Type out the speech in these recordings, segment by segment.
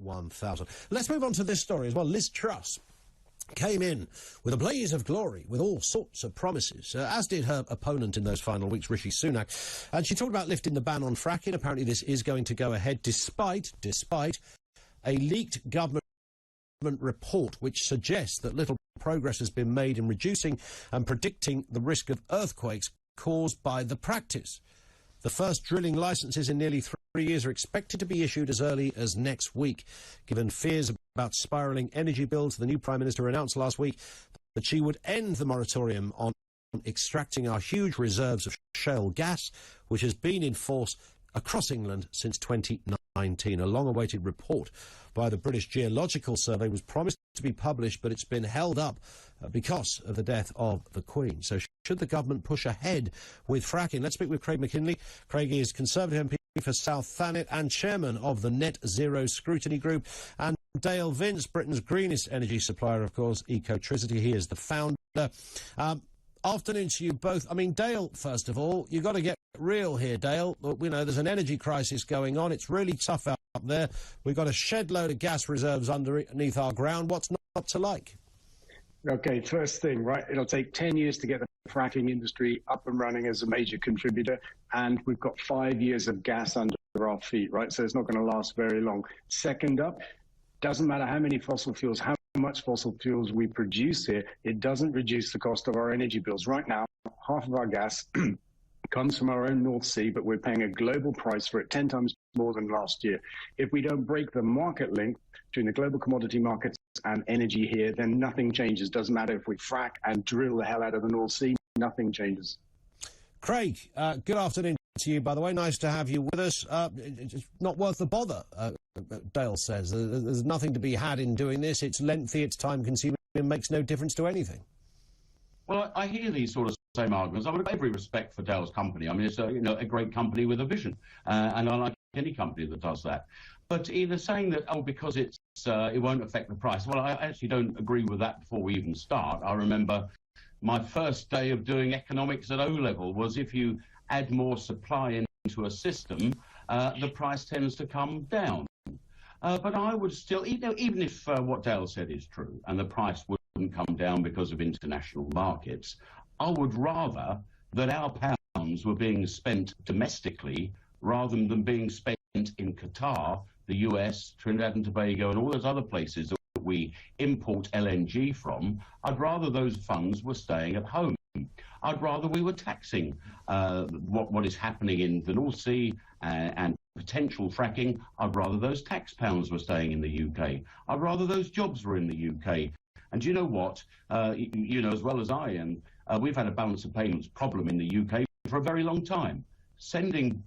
1000. Let's move on to this story as well. Liz Truss came in with a blaze of glory, with all sorts of promises, as did her opponent in those final weeks, Rishi Sunak. And she talked about lifting the ban on fracking. Apparently this is going to go ahead, despite a leaked government report which suggests that little progress has been made in reducing and predicting the risk of earthquakes caused by the practice. The first drilling licences in nearly 3 years are expected to be issued as early as next week. Given fears about spiralling energy bills, the new Prime Minister announced last week that she would end the moratorium on extracting our huge reserves of shale gas, which has been in force across England since 2019. A long-awaited report by the British Geological Survey was promised to be published, but it's been held up because of the death of the Queen. So should the government push ahead with fracking? Let's speak with Craig McKinley. Craig is Conservative MP for South Thanet and chairman of the Net Zero Scrutiny Group. And Dale Vince, Britain's greenest energy supplier, of course, Ecotricity. He is the founder. Afternoon to you both. I mean, Dale, first of all, you've got to get real here, Dale. You know, there's an energy crisis going on. It's really tough out there. We've got a shed load of gas reserves underneath our ground. What's not to like? Okay, first thing, right, it'll take 10 years to get the fracking industry up and running as a major contributor, and we've got 5 years of gas under our feet, right? So it's not going to last very long. Second up, doesn't matter how many fossil fuels, how much fossil fuels we produce here, it doesn't reduce the cost of our energy bills. Right now, half of our gas comes from our own North Sea, but we're paying a global price for it 10 times more than last year. If we don't break the market link between the global commodity markets and energy here, then nothing changes. Doesn't matter if we frack and drill the hell out of the North Sea, nothing changes. Craig, good afternoon to you, by the way. Nice to have you with us. It's not worth the bother, Dale says. There's nothing to be had in doing this. It's lengthy, it's time-consuming, it makes no difference to anything. Well, I hear these sort of same arguments. I would have every respect for Dale's company. I mean, it's a great company with a vision, and I like any company that does that. But either saying that, because it won't affect the price, well, I actually don't agree with that before we even start. I remember my first day of doing economics at O-level was if you add more supply into a system, the price tends to come down. But I would still, even if what Dale said is true and the price wouldn't come down because of international markets, I would rather that our pounds were being spent domestically rather than being spent in Qatar, the US, Trinidad and Tobago and all those other places that we import LNG from. I'd rather those funds were staying at home. I'd rather we were taxing what is happening in the North Sea and potential fracking. I'd rather those tax pounds were staying in the UK. I'd rather those jobs were in the UK. And you know what? You know as well as I am, we've had a balance of payments problem in the UK for a very long time. Sending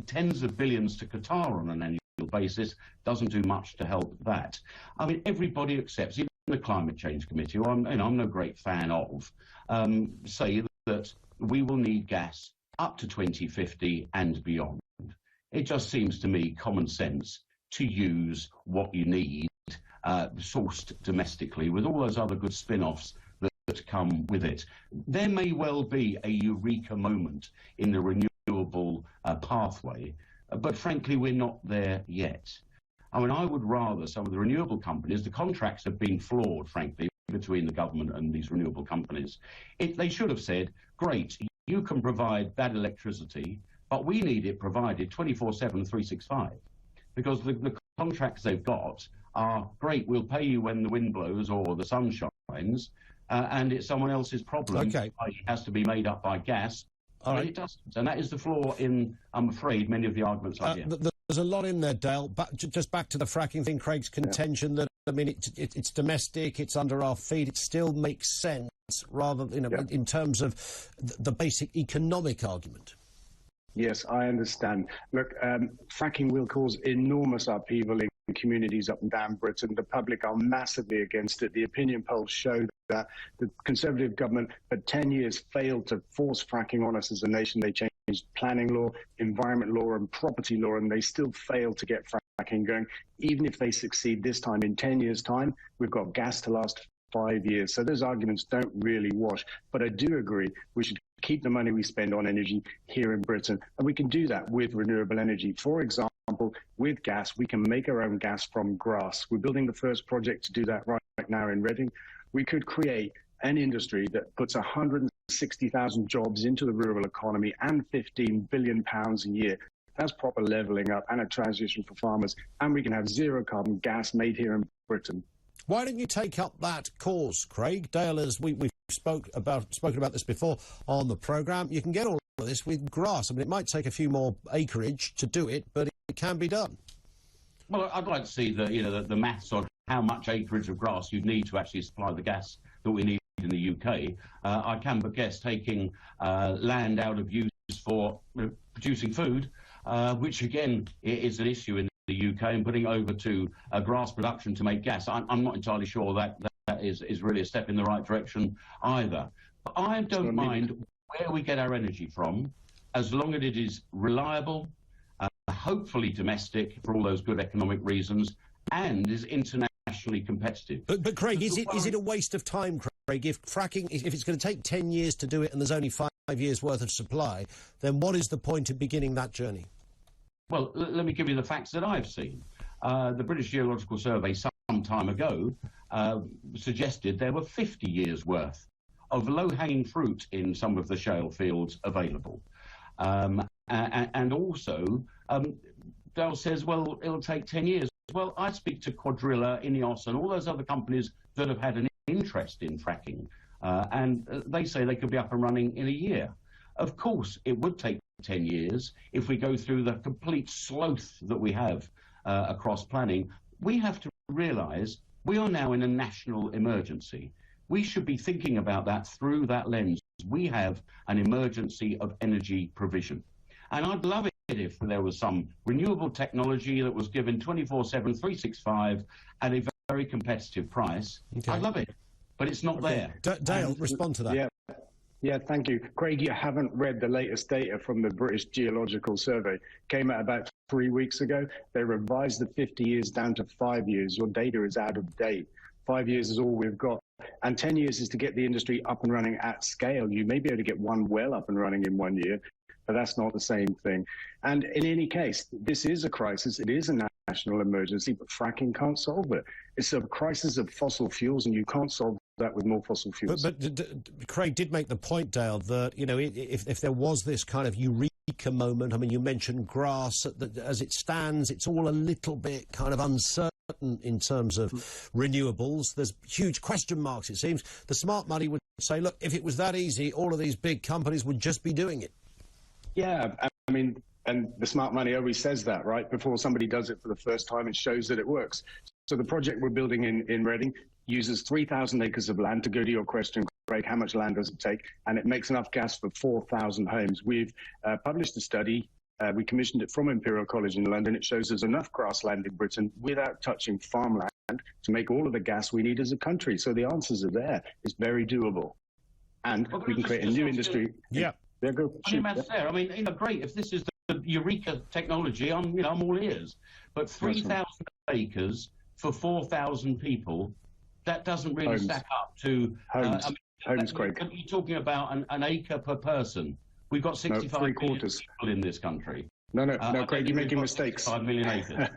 tens of billions to Qatar on an annual basis doesn't do much to help that. I mean, everybody accepts, even the Climate Change Committee, who I'm no great fan of, say that we will need gas up to 2050 and beyond. It just seems to me common sense to use what you need sourced domestically with all those other good spin-offs that come with it. There may well be a eureka moment in the renewable pathway, but frankly, we're not there yet. I mean, I would rather some of the renewable companies, the contracts have been flawed, frankly, between the government and these renewable companies. They should have said, great, you can provide that electricity, but we need it provided 24/7, 365. Because the contracts they've got are, great, we'll pay you when the wind blows or the sun shines, and it's someone else's problem. Okay. It has to be made up by gas. All right. It doesn't. And that is the flaw in, I'm afraid, many of the arguments I hear. There's a lot in there, Dale. Just back to the fracking thing, Craig's contention that, I mean, it's domestic, it's under our feet, it still makes sense rather, in terms of the basic economic argument. Yes, I understand. Look, fracking will cause enormous upheaval in communities up and down Britain. The public are massively against it. The opinion polls show that the Conservative government for 10 years failed to force fracking on us as a nation. They changed planning law, environment law and property law, and they still fail to get fracking going. Even if they succeed this time, in 10 years' time, we've got gas to last 5 years. So those arguments don't really wash. But I do agree we should keep the money we spend on energy here in Britain. And we can do that with renewable energy. For example, example, with gas, we can make our own gas from grass. We're building the first project to do that right now in Reading. We could create an industry that puts 160,000 jobs into the rural economy and £15 billion a year. That's proper levelling up and a transition for farmers. And we can have zero carbon gas made here in Britain. Why don't you take up that cause, Craig? Dale, as we've spoken about this before on the programme, you can get all of this with grass. I mean, it might take a few more acreage to do it, but it can be done. Well, I'd like to see the maths on how much acreage of grass you'd need to actually supply the gas that we need in the UK. I can but guess taking land out of use for producing food, which again is an issue in the UK, and putting over to grass production to make gas. I'm not entirely sure that is really a step in the right direction either. But I don't mind where we get our energy from, as long as it is reliable, hopefully domestic for all those good economic reasons, and is internationally competitive. But Craig, is it a waste of time, Craig? If fracking, if it's going to take 10 years to do it and there's only 5 years worth of supply, then what is the point of beginning that journey? Well, let me give you the facts that I've seen. The British Geological Survey some time ago suggested there were 50 years worth of low-hanging fruit in some of the shale fields available. And also, Dale says, well, it'll take 10 years. Well, I speak to Quadrilla, Ineos, and all those other companies that have had an interest in fracking, and they say they could be up and running in a year. Of course, it would take 10 years if we go through the complete sloth that we have across planning. We have to realise we are now in a national emergency. We should be thinking about that through that lens. We have an emergency of energy provision. And I'd love it if there was some renewable technology that was given 24/7, 365 at a very competitive price. Okay. I'd love it, but it's not there. Dale, respond to that. Yeah, thank you. Craig, you haven't read the latest data from the British Geological Survey. Came out about 3 weeks ago. They revised the 50 years down to 5 years. Your data is out of date. 5 years is all we've got. And 10 years is to get the industry up and running at scale. You may be able to get one well up and running in 1 year, but that's not the same thing. And in any case, this is a crisis. It is a national emergency, but fracking can't solve it. It's a crisis of fossil fuels, and you can't solve that with more fossil fuels. But Craig did make the point, Dale, that, you know, if there was this kind of eureka moment, I mean, you mentioned grass, as it stands, it's all a little bit kind of uncertain in terms of renewables. There's huge question marks, it seems. The smart money would say, look, if it was that easy, all of these big companies would just be doing it. Yeah, I mean, and the smart money always says that, right? Before somebody does it for the first time, it shows that it works. So the project we're building in Reading uses 3,000 acres of land. To go to your question, Craig, how much land does it take? And it makes enough gas for 4,000 homes. We've published a study. We commissioned it from Imperial College in London. It shows there's enough grassland in Britain without touching farmland to make all of the gas we need as a country. So the answers are there. It's very doable. And we can create a new industry. Yeah. There go. There. I mean, you know, great. If this is the eureka technology, I'm all ears. But 3,000 acres for 4,000 people, that doesn't really stack up to homes, Craig. You're talking about an acre per person. We've got 65 million people in this country. No, Craig, you're making mistakes. 5 million acres.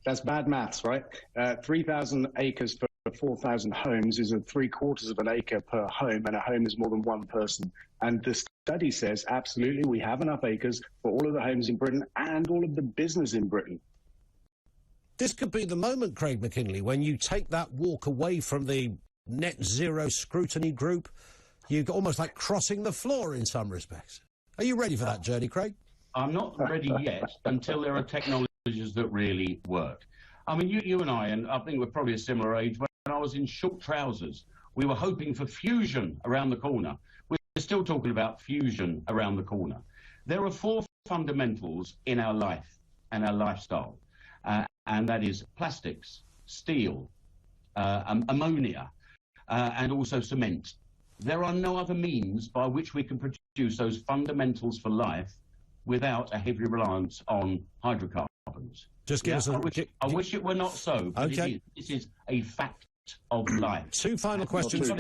That's bad maths, right? 3,000 acres for 4,000 homes is 3/4 of an acre per home, and a home is more than one person. And the study says, absolutely, we have enough acres for all of the homes in Britain and all of the business in Britain. This could be the moment, Craig McKinley, when you take that walk away from the net zero scrutiny group. You're almost like crossing the floor in some respects. Are you ready for that journey, Craig? I'm not ready yet until there are technologies that really work. I mean, you and I think we're probably a similar age. When I was in short trousers, we were hoping for fusion around the corner. We're still talking about fusion around the corner. There are 4 fundamentals in our life and our lifestyle, and that is plastics, steel, ammonia, and also cement. There are no other means by which we can produce those fundamentals for life without a heavy reliance on hydrocarbons. Just give us I wish it were not so, but okay. This is a fact of life. 2 final questions.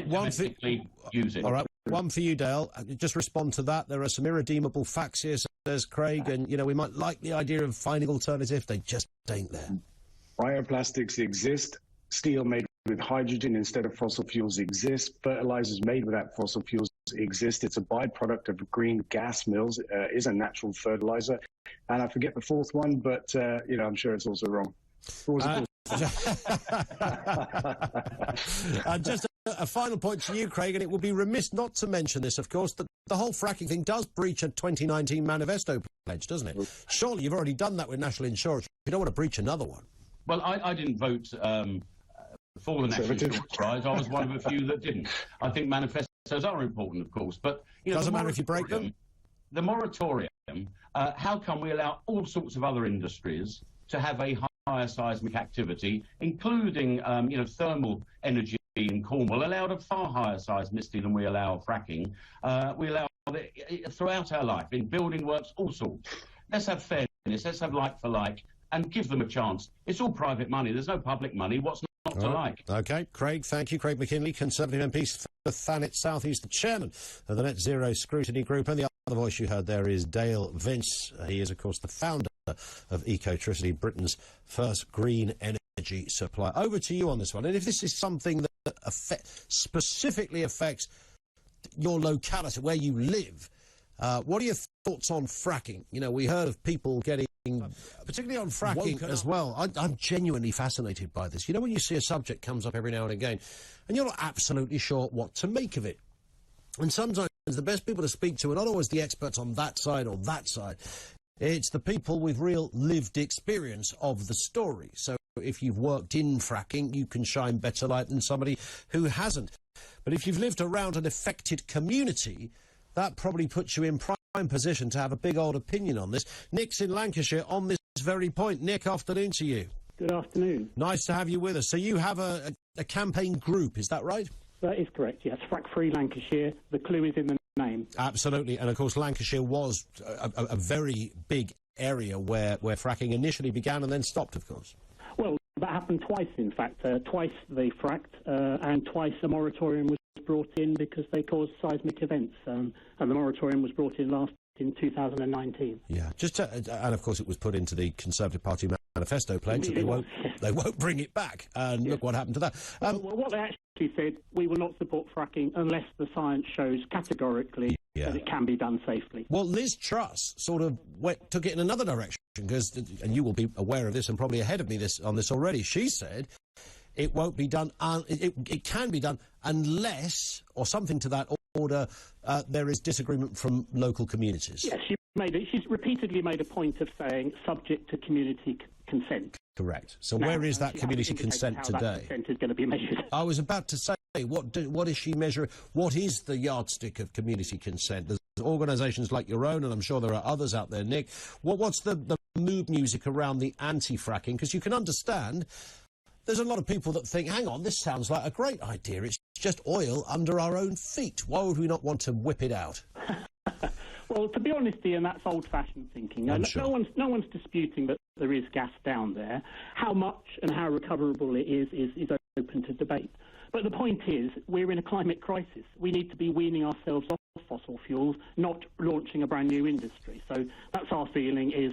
Use it. All right. one for you, Dale. Just respond to that. There are some irredeemable facts here, says Craig, and, you know, we might like the idea of finding alternatives. They just ain't there. Bioplastics exist. Steel made with hydrogen instead of fossil fuels exists. Fertilizers made without fossil fuels exist. It's a byproduct of green gas mills. Is a natural fertilizer. And I forget the fourth one, but, you know, I'm sure it's also wrong. And just a final point to you, Craig, and it would be remiss not to mention this, of course, that the whole fracking thing does breach a 2019 manifesto pledge, doesn't it? Surely you've already done that with national insurance. You don't want to breach another one. Well, I didn't vote for the national insurance rise. I was one of a few that didn't. I think manifestos are important, of course, but you know, doesn't matter if you break them. The moratorium. How can we allow all sorts of other industries to have a higher seismic activity, including you know, thermal energy in Cornwall, allowed a far higher seismicity than we allow fracking. We allow it throughout our life in building works, all sorts. Let's have fairness. Let's have like for like, and give them a chance. It's all private money. There's no public money. What's not to like? OK, Craig, thank you. Craig McKinley, Conservative MP for Thanet South. He's the chairman of the Net Zero Scrutiny Group. And the other voice you heard there is Dale Vince. He is, of course, the founder of Ecotricity, Britain's first green energy supplier. Over to you on this one. And if this is something that specifically affects your locality, where you live, what are your thoughts on fracking? You know, we heard of people getting, particularly on fracking as well. I'm genuinely fascinated by this. You know, when you see a subject comes up every now and again, and you're not absolutely sure what to make of it. And sometimes the best people to speak to are not always the experts on that side or that side. It's the people with real lived experience of the story. So if you've worked in fracking, you can shine better light than somebody who hasn't. But if you've lived around an affected community, that probably puts you in prime position to have a big old opinion on this. Nick's in Lancashire on this very point. Nick, afternoon to you. Good afternoon. Nice to have you with us. So you have a campaign group, is that right? That is correct, yes. Frack Free Lancashire. The clue is in the name. Absolutely. And, of course, Lancashire was a very big area where fracking initially began and then stopped, of course. Well, that happened twice, in fact. Twice they fracked, and twice a moratorium was brought in because they caused seismic events. And the moratorium was brought in last in 2019. Yeah, and of course it was put into the Conservative Party manifesto pledge that they won't bring it back. And look what happened to that. Well, what they actually said, we will not support fracking unless the science shows categorically that it can be done safely. Well, Liz Truss sort of took it in another direction, because, and you will be aware of this and probably ahead of me on this already, she said it won't be done, it can be done unless, or something to that order, there is disagreement from local communities. Yes, she's repeatedly made a point of saying subject to community consent. Correct. So now, where is that community consent today? That consent is going to be measured. I was about to say, what is she measuring? What is the yardstick of community consent? There's organisations like your own, and I'm sure there are others out there, Nick. What's the mood music around the anti-fracking? Because you can understand there's a lot of people that think, hang on, this sounds like a great idea. It's just oil under our own feet. Why would we not want to whip it out? Well, to be honest, Ian, that's old-fashioned thinking. No one's disputing that there is gas down there. How much and how recoverable it is open to debate. But the point is, we're in a climate crisis. We need to be weaning ourselves off fossil fuels, not launching a brand new industry. So that's our feeling, is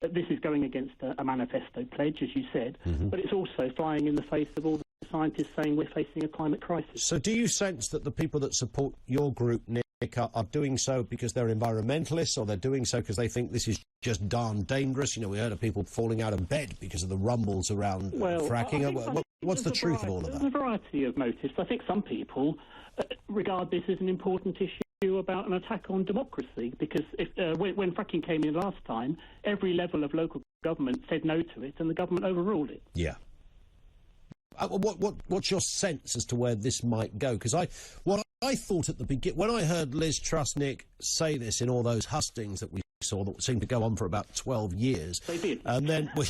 this is going against a manifesto pledge, as you said, but it's also flying in the face of all the scientists saying we're facing a climate crisis. So do you sense that the people that support your group, Nick, are doing so because they're environmentalists, or they're doing so because they think this is just darn dangerous? You know, we heard of people falling out of bed because of the rumbles around fracking. What's the truth of all of that? There's a variety of motives. I think some people regard this as an important issue about an attack on democracy, because when fracking came in last time, every level of local government said no to it, and the government overruled it. Yeah. What's your sense as to where this might go? Because what I thought at the beginning, when I heard Liz Truss, Nick, say this in all those hustings that we saw that seemed to go on for about 12 years. They did. And then we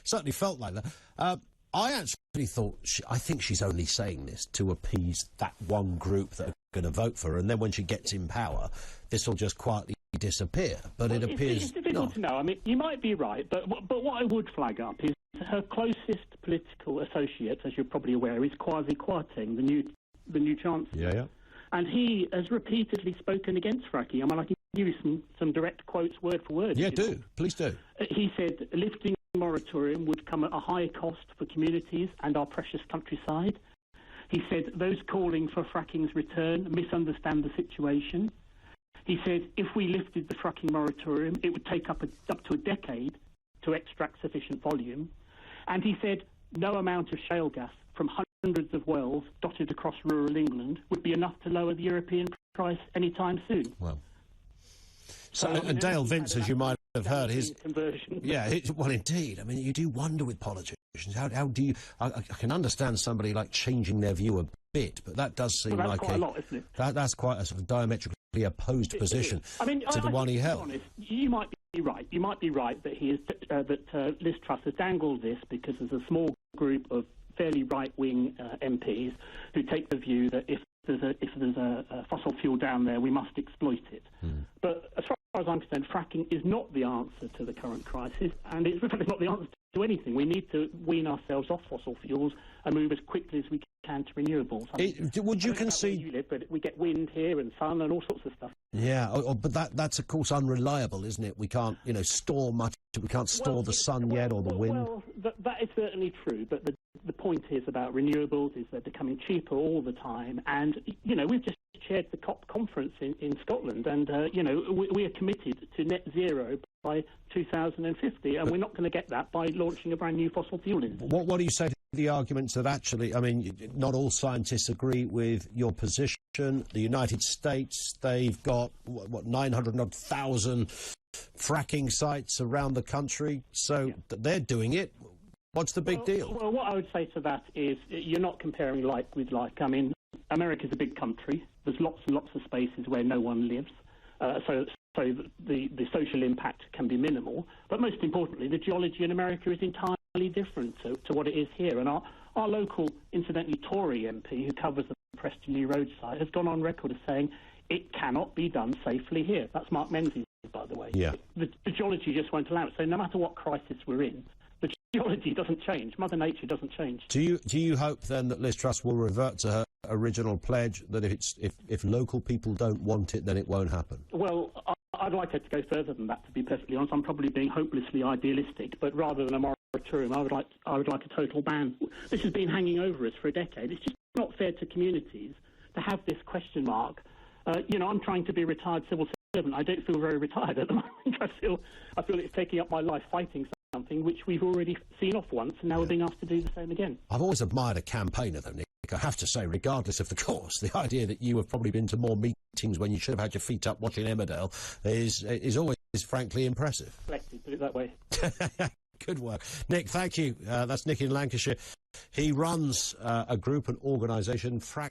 certainly felt like that. I actually thought, I think she's only saying this to appease that one group that are going to vote for her, and then when she gets in power, this will just quietly disappear. But it appears it's difficult to know. I mean, you might be right, but what I would flag up is her closest political associate, as you're probably aware, is Kwasi Kwarteng, the new chancellor. Yeah. And he has repeatedly spoken against fracking. I mean, I can give you some direct quotes word for word. Yeah, do. Please do. He said lifting the moratorium would come at a high cost for communities and our precious countryside. He said those calling for fracking's return misunderstand the situation. He said if we lifted the fracking moratorium, it would take up to a decade to extract sufficient volume. And he said no amount of shale gas from hundreds of wells dotted across rural England would be enough to lower the European price anytime soon. Well, so and Dale Vince, as you might have heard, his conversion. Yeah, well, indeed. I mean, you do wonder with politicians. How do you? I can understand somebody like changing their view a bit, but that does seem that's like quite a lot, isn't it? That's quite a sort of diametrically opposed position to the one he held. Honest, you might be right. You might be right that Liz Truss has dangled this because there's a small group of fairly right-wing MPs who take the view that if there's a fossil fuel down there, we must exploit it. But as far as I'm concerned, fracking is not the answer to the current crisis, and it's really not the answer to anything. We need to wean ourselves off fossil fuels and move as quickly as we can to renewables. Would you concede? You live, but we get wind here and sun and all sorts of stuff. Yeah, but that's of course unreliable, isn't it? We can't, store much. We can't store the sun yet or the wind. Well, that is certainly true, but the point is about renewables is they're becoming cheaper all the time, and we've just chaired the COP conference in Scotland, and we are committed to net zero by 2050, and we're not going to get that by launching a brand new fossil fuel industry. What do you say to the arguments that actually, I mean, not all scientists agree with your position? The United States, they've got, 900,000 fracking sites around the country, so they're doing it. What's the big deal? Well, what I would say to that is you're not comparing like with like. I mean, America's a big country. There's lots and lots of spaces where no one lives. So the social impact can be minimal. But most importantly, the geology in America is entirely different to what it is here. And our local, incidentally, Tory MP who covers the Preston New Road site has gone on record as saying it cannot be done safely here. That's Mark Menzies, by the way. Yeah. The geology just won't allow it. So no matter what crisis we're in, the geology doesn't change. Mother Nature doesn't change. Do you hope then that Liz Truss will revert to her original pledge that if local people don't want it, then it won't happen? Well, I'd like her to go further than that, to be perfectly honest. I'm probably being hopelessly idealistic, but rather than a moratorium, I would like a total ban. This has been hanging over us for a decade. It's just not fair to communities to have this question mark. I'm trying to be a retired civil servant. I don't feel very retired at the moment. I feel it's taking up my life fighting something which we've already seen off once, and now we're being asked to do the same again. I've always admired a campaigner, though, Nick. I have to say, regardless of the course, the idea that you have probably been to more meetings when you should have had your feet up watching Emmerdale is always, frankly, impressive. Collected, put it that way. Good work. Nick, thank you. That's Nick in Lancashire. He runs a group, an organisation, Frack.